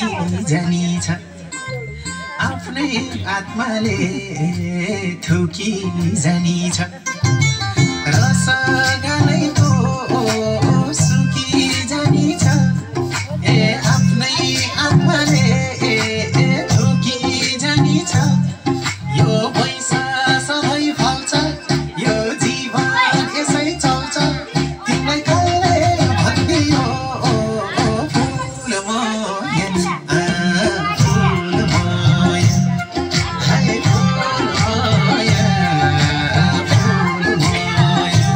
थुकी जानिछ आफ्नै आत्माले थुकी जानिछ रसगालैको सुकी जानिछ ए आफ्नै आत्माले थुकी जानिछ यो पैसा सधैँ फल्छ यो जीवन यसै चल्छ तिमीलाई कसले भनिदियो फुल माया फुल माया हाय फुल माया फुल माया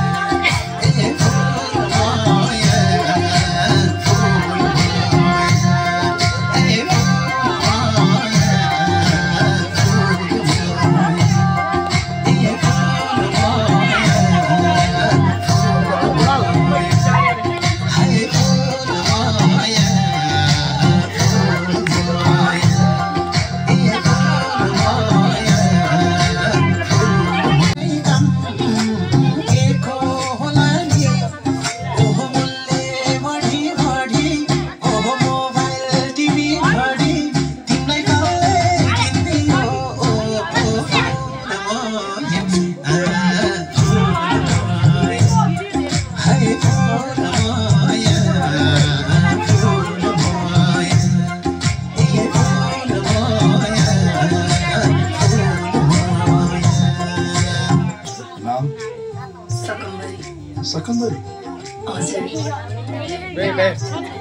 a full Maya full Maya a full Secondary. Oh, sorry. Wait.